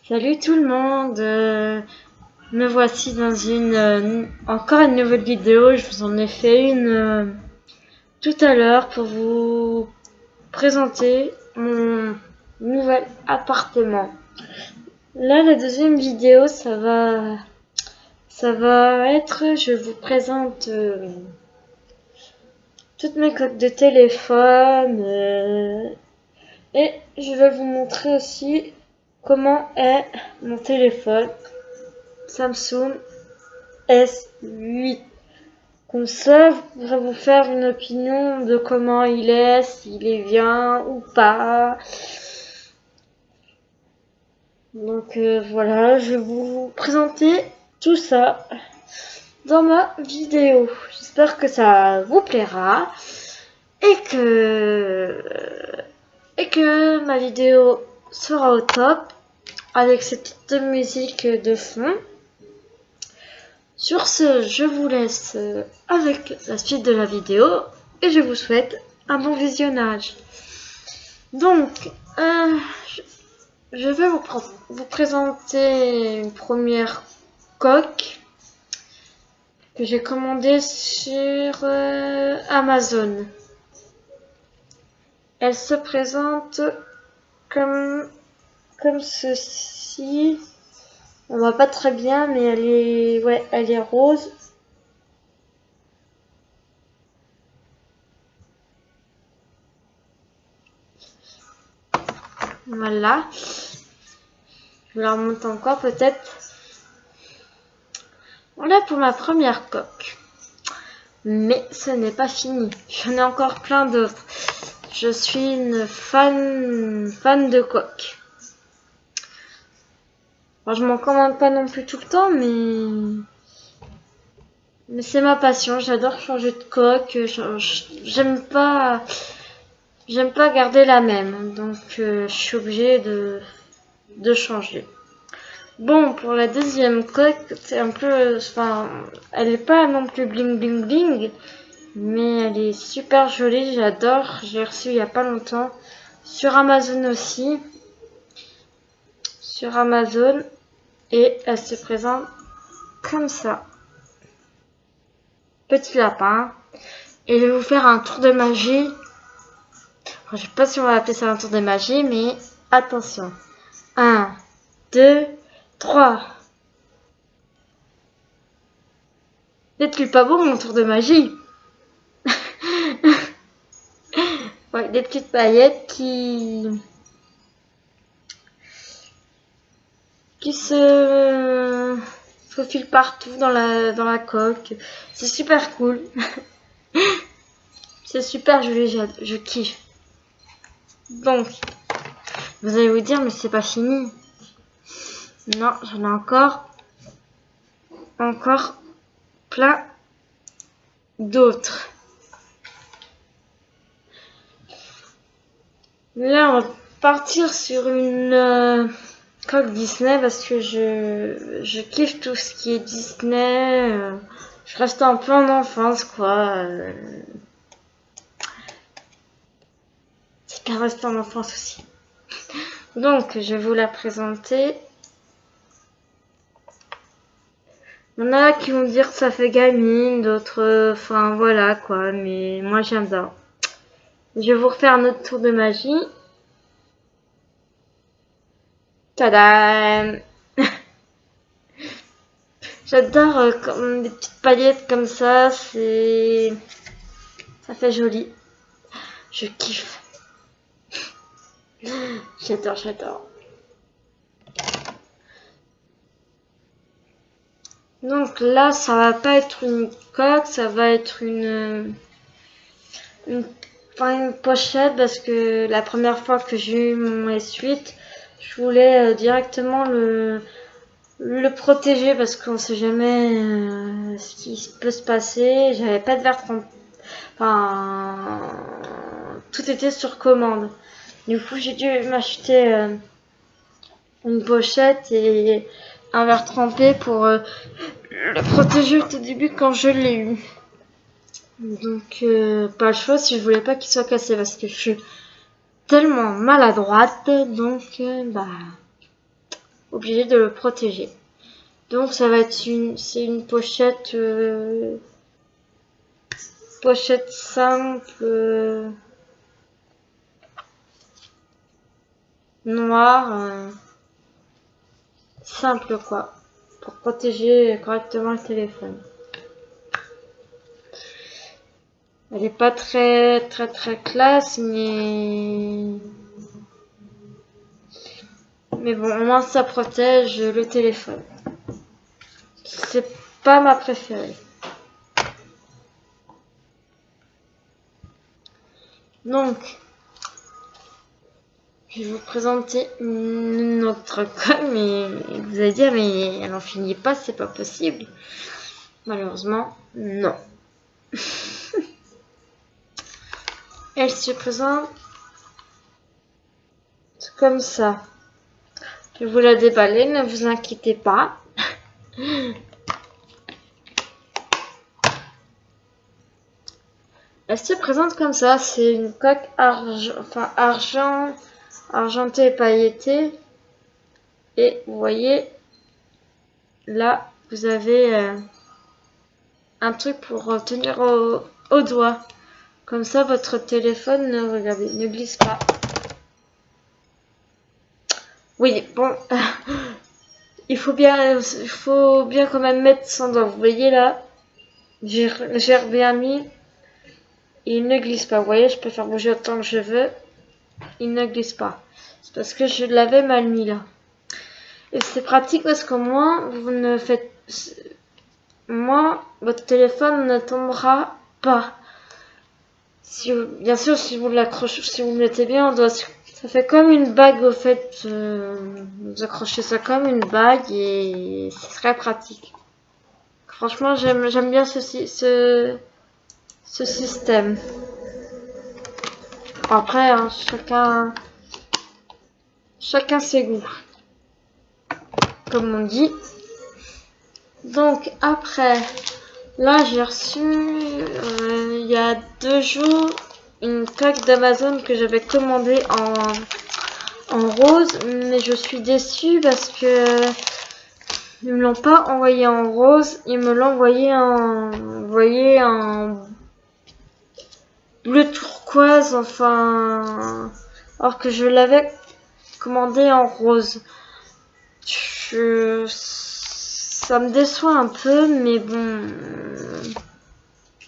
Salut tout le monde, me voici dans encore une nouvelle vidéo. Je vous en ai fait une tout à l'heure pour vous présenter mon nouvel appartement. Là, la deuxième vidéo, ça va être, je vous présente toutes mes coques de téléphone et je vais vous montrer aussi comment est mon téléphone Samsung S8. Comme ça, vous pourrez vous faire une opinion de comment il est, s'il est bien ou pas. Donc voilà, je vais vous présenter tout ça dans ma vidéo. J'espère que ça vous plaira et que ma vidéo sera au top avec cette petite musique de fond. Sur ce, je vous laisse avec la suite de la vidéo et je vous souhaite un bon visionnage. Donc, je vais vous présenter une première coque que j'ai commandée sur Amazon. Elle se présente comme ceci. On voit pas très bien, mais elle est rose. Voilà. Je la remonte encore peut-être. Voilà pour ma première coque. Mais ce n'est pas fini. J'en ai encore plein d'autres. Je suis une fan de coques. Alors, je m'en commande pas non plus tout le temps, mais c'est ma passion. J'adore changer de coque. J'aime pas garder la même, donc je suis obligée de changer. Bon, pour la deuxième coque, c'est un peu, enfin, elle est pas non plus bling bling bling, mais elle est super jolie. J'adore. J'ai reçu il y a pas longtemps sur Amazon aussi. Sur Amazon, et elle se présente comme ça. Petit lapin. Et je vais vous faire un tour de magie. Enfin, je sais pas si on va appeler ça un tour de magie, mais attention. 1, 2, 3. N'est-il pas beau mon tour de magie? Ouais, des petites paillettes qui se faufilent partout dans la coque. C'est super cool. C'est super joli, je kiffe. Donc, vous allez vous dire, mais c'est pas fini. Non, j'en ai encore plein d'autres. Là, on va partir sur une coque Disney parce que je kiffe tout ce qui est Disney. Je reste un peu en enfance, quoi. C'est bien rester en enfance aussi. Donc, je vais vous la présenter. Il y en a qui vont dire que ça fait gamine, d'autres, enfin voilà quoi, mais moi j'adore. Je vais vous refaire un autre tour de magie. Tadam! J'adore comme des petites paillettes comme ça, ça fait joli. Je kiffe. J'adore. Donc là, ça va pas être une coque, ça va être une pochette parce que la première fois que j'ai eu mon S8, je voulais directement le protéger parce qu'on sait jamais ce qui peut se passer. J'avais pas de verre trempé. Enfin, tout était sur commande. Du coup, j'ai dû m'acheter une pochette et un verre trempé pour le protéger au tout début quand je l'ai eu. Donc, pas le choix si je voulais pas qu'il soit cassé parce que je suis tellement maladroite. Donc, obligé de le protéger. Donc ça va être c'est une pochette pochette simple noire simple quoi, pour protéger correctement le téléphone. Elle est pas très classe, mais bon, au moins ça protège le téléphone. C'est pas ma préférée. Donc, je vais vous présenter une autre colle, mais vous allez dire, mais elle en finit pas, c'est pas possible. Malheureusement, non. Elle se présente comme ça. Je vais vous la déballer, ne vous inquiétez pas. Elle se présente comme ça, c'est une coque argentée et pailletée. Et vous voyez, là, vous avez un truc pour tenir au doigt. Comme ça, votre téléphone ne glisse pas. Oui, bon, il faut bien quand même mettre son doigt. Vous voyez là, j'ai bien mis. Il ne glisse pas. Vous voyez, je peux faire bouger autant que je veux. Il ne glisse pas. C'est parce que je l'avais mal mis là. Et c'est pratique parce qu'au moins, vous ne faites... Moi, votre téléphone ne tombera pas. Bien sûr, si vous l'accrochez, si vous le mettez bien, on doit... Ça fait comme une bague au fait. Vous accrochez ça comme une bague et ce serait pratique. Franchement, j'aime bien ce système. Après, hein, chacun ses goûts, comme on dit. Donc après, là j'ai reçu il y a 2 jours une coque d'Amazon que j'avais commandée en rose, mais je suis déçue parce que ils me l'ont pas envoyé en rose, ils me l'ont envoyé en bleu turquoise, enfin, alors que je l'avais commandé en rose. Ça me déçoit un peu, mais bon,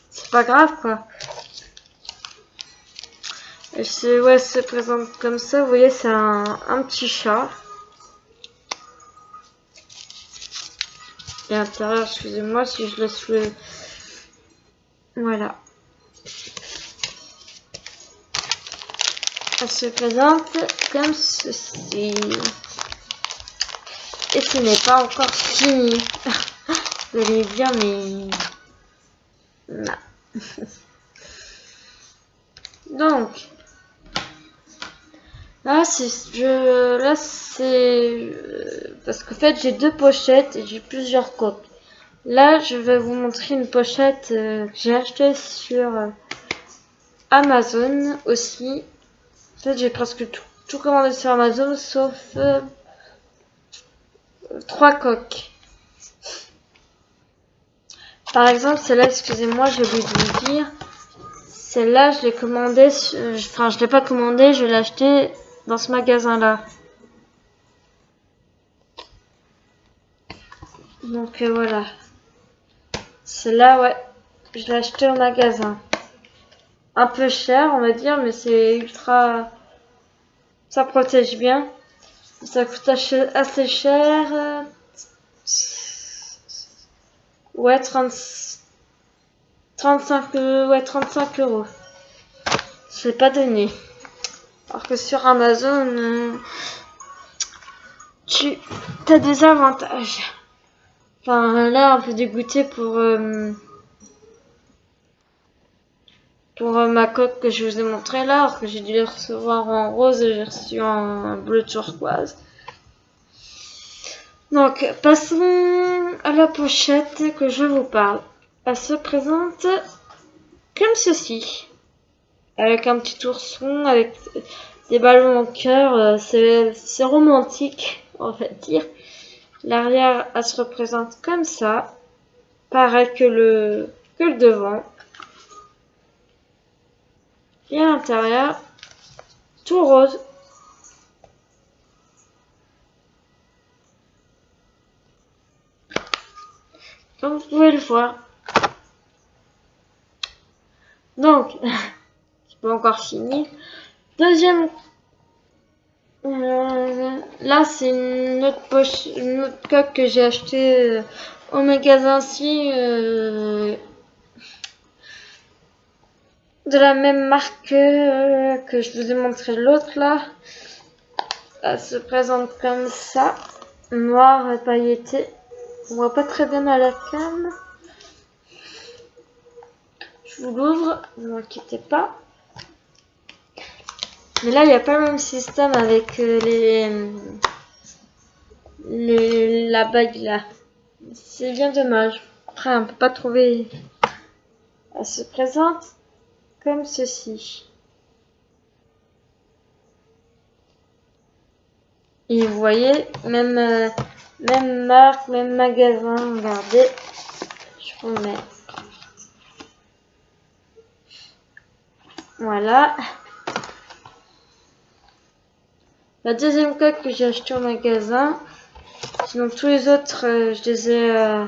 c'est pas grave quoi. Elle se présente comme ça, vous voyez, c'est un petit chat. Et à l'intérieur, excusez-moi si je laisse le... Voilà. Elle se présente comme ceci. Et ce n'est pas encore fini. Vous allez dire, mais... Non. Donc... Là, c'est parce qu'en fait, j'ai 2 pochettes et j'ai plusieurs coques. Là, je vais vous montrer une pochette que j'ai achetée sur Amazon aussi. En fait, j'ai presque tout commandé sur Amazon sauf 3 coques. Par exemple, celle-là, excusez-moi, j'ai oublié de vous dire. Celle-là, je l'ai commandée, enfin, je l'ai pas commandée, je l'ai achetée dans ce magasin-là. Donc voilà. Celle-là, ouais, je l'ai achetée au magasin. Un peu cher, on va dire, mais c'est ultra... Ça protège bien. Ça coûte assez cher. Ouais, 35 €. Je l'ai pas donné. Alors que sur Amazon, tu as des avantages. Enfin, là, un peu dégoûté pour ma coque que je vous ai montré là, alors que j'ai dû les recevoir en rose et j'ai reçu en bleu turquoise. Donc, passons à la pochette que je vous parle. Elle se présente comme ceci. Avec un petit ourson, avec des ballons en cœur. C'est romantique, on va dire. L'arrière, elle se représente comme ça. Pareil que le devant. Et à l'intérieur, tout rose. Comme vous pouvez le voir. Donc, c'est pas encore fini. Deuxième. Là, c'est une autre poche, une autre coque que j'ai acheté au magasin ci. De la même marque que je vous ai montré l'autre là. Elle se présente comme ça. Noire et pailletée. On voit pas très bien à la cam. Je vous l'ouvre, ne vous inquiétez pas. Mais là, il n'y a pas le même système avec la bague là. C'est bien dommage. Après, on peut pas trouver. Elle se présente comme ceci. Et vous voyez, même marque, même magasin. Regardez. Je vous mets. Voilà. La deuxième coque que j'ai acheté au magasin. Sinon tous les autres, je les ai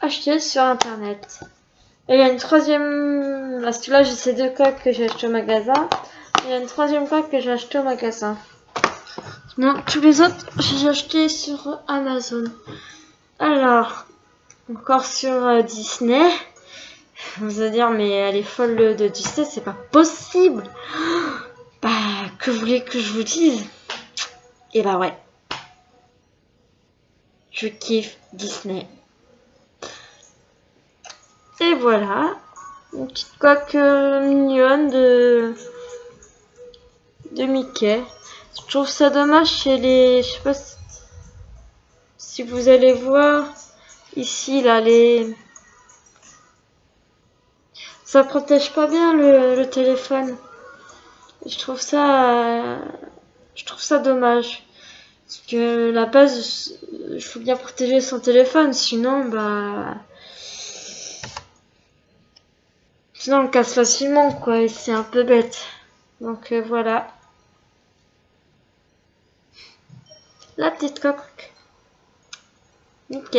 achetés sur internet. Et il y a une troisième. Parce que là j'ai ces deux coques que j'ai acheté au magasin. Il y a une troisième coque que j'ai acheté au magasin. Sinon tous les autres, j'ai acheté sur Amazon. Alors, encore sur Disney. Vous allez dire, mais elle est folle de Disney, c'est pas possible. Bah, que voulez que je vous dise? Et bah ouais. Je kiffe Disney. Et voilà. Une petite coque mignonne de Mickey. Je trouve ça dommage chez les... Je sais pas si vous allez voir. Ici, là, ça protège pas bien le téléphone. Je trouve ça dommage. Parce que la base, il faut bien protéger son téléphone, sinon, bah... Sinon, on le casse facilement, quoi, et c'est un peu bête. Donc, voilà. La petite coque. Ok.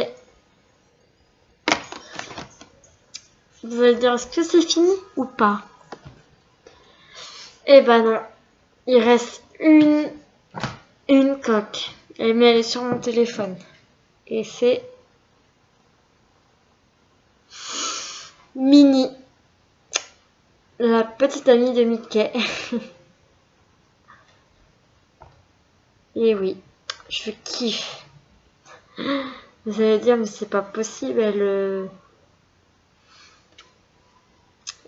Vous voulez dire, est-ce que c'est fini ou pas? Eh ben non. Il reste une coque. Mais elle est sur mon téléphone. Et c'est Minnie, la petite amie de Mickey. Et oui, je kiffe. Vous allez dire, mais c'est pas possible, elle...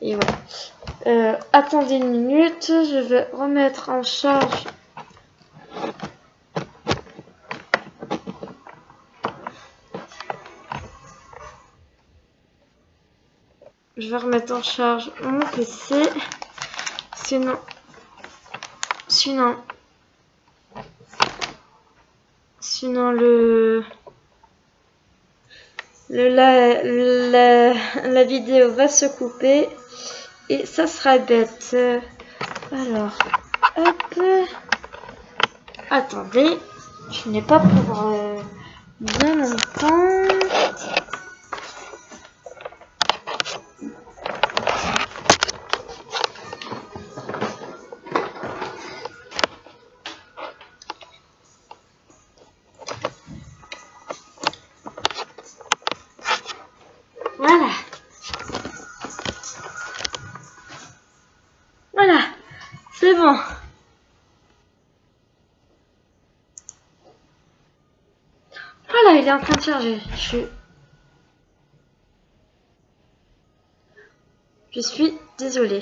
Et voilà. Attendez une minute, je vais remettre en charge. Je vais remettre en charge mon PC. Sinon la vidéo va se couper et ça sera bête. Alors, hop. Attendez, je n'ai pas pour bien longtemps. Voilà. Voilà. C'est bon. Voilà, il est en train de charger. Je suis désolée.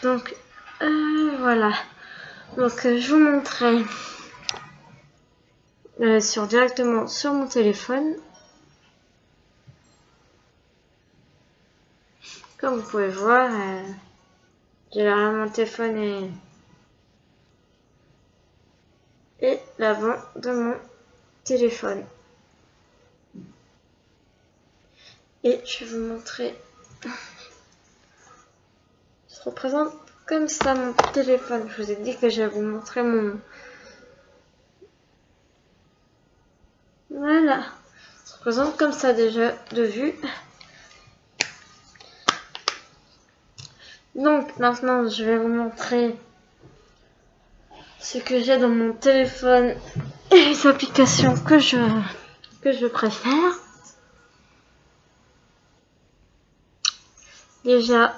Donc, voilà. Donc, je vous montrerai directement sur mon téléphone. Comme vous pouvez voir, mon téléphone et l'avant de mon téléphone. Et je vais vous montrer. Ça se représente comme ça mon téléphone. Je vous ai dit que j'allais vous montrer mon... Voilà. Ça se représente comme ça déjà de vue. Donc maintenant je vais vous montrer ce que j'ai dans mon téléphone et les applications que je préfère. Déjà,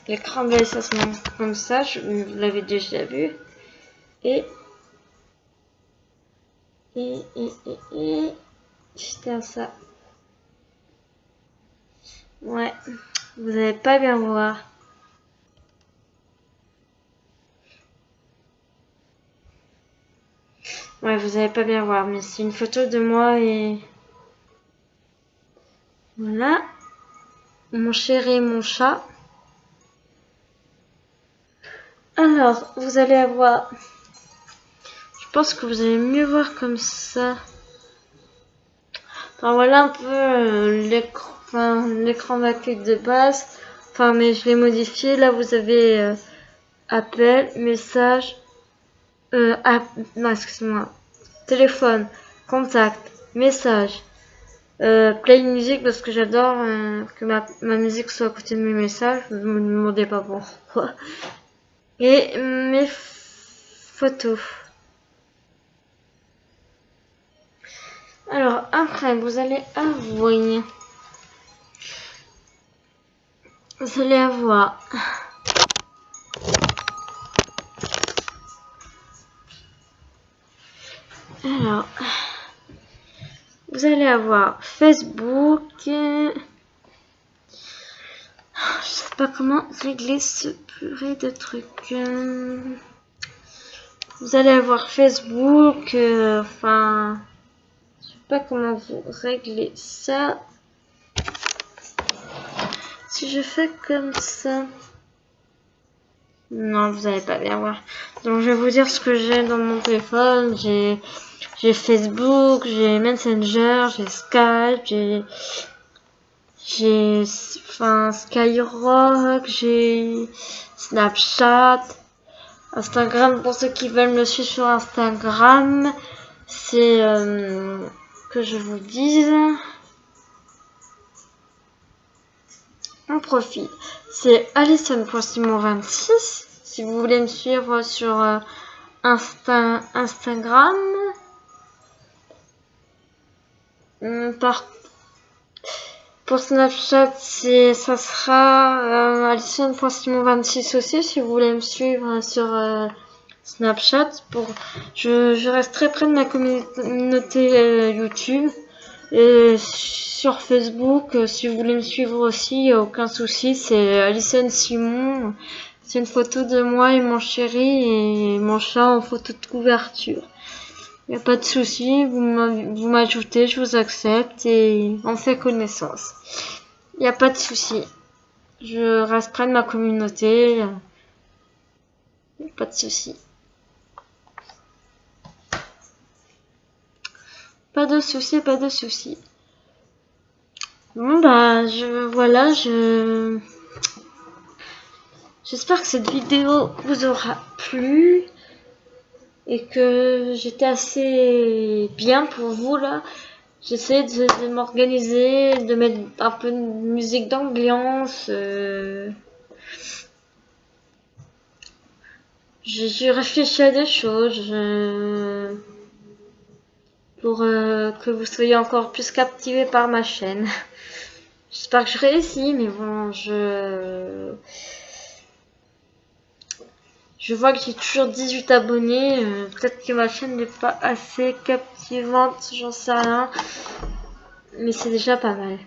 l'écran de ça se montre comme ça, vous l'avez déjà vu. Et j'étais à ça. Ouais, vous n'allez pas bien voir. Ouais, vous n'allez pas bien voir, mais c'est une photo de moi et... Voilà. Mon chéri et mon chat. Alors, vous allez avoir... Je pense que vous allez mieux voir comme ça. Enfin, voilà un peu l'écran d'accueil de base. Enfin, mais je l'ai modifié. Là, vous avez appel, message, non, excusez-moi, téléphone, contact, message, play musique parce que j'adore que ma musique soit à côté de mes messages. Ne me demandez pas pourquoi. Et mes photos. Alors après, vous allez avoir alors vous allez avoir Facebook. Je sais pas comment régler ce purée de trucs. Vous allez avoir Facebook. Enfin, je sais pas comment vous réglez ça. Si je fais comme ça. Non, vous n'allez pas bien voir. Donc je vais vous dire ce que j'ai dans mon téléphone. J'ai Facebook, j'ai Messenger, j'ai Skype, j'ai Skyrock, j'ai Snapchat, Instagram pour ceux qui veulent me suivre sur Instagram. C'est que je vous dise mon profil. C'est Alison.Simon26 si vous voulez me suivre sur Instagram. Pour Snapchat, ça sera Alison.Simon26 aussi si vous voulez me suivre sur Snapchat. Je reste très près de ma communauté YouTube. Et sur Facebook, si vous voulez me suivre aussi, il n'y a aucun souci, c'est Alison Simon. C'est une photo de moi et mon chéri et mon chat en photo de couverture. Il n'y a pas de souci, vous m'ajoutez, je vous accepte et on fait connaissance. Il n'y a pas de souci. Je reste près de ma communauté. Il n'y a pas de souci. Pas de souci, pas de souci. Bon bah j'espère que cette vidéo vous aura plu et que j'étais assez bien pour vous là. J'essaie de m'organiser, de mettre un peu de musique d'ambiance. J'ai réfléchi à des choses. Pour que vous soyez encore plus captivés par ma chaîne. J'espère que je réussis, mais bon, je vois que j'ai toujours 18 abonnés. Peut-être que ma chaîne n'est pas assez captivante, j'en sais rien. Mais c'est déjà pas mal.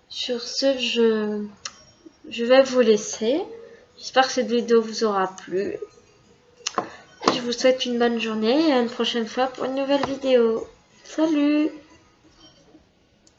Sur ce, je vais vous laisser. J'espère que cette vidéo vous aura plu. Je vous souhaite une bonne journée et à une prochaine fois pour une nouvelle vidéo. Salut!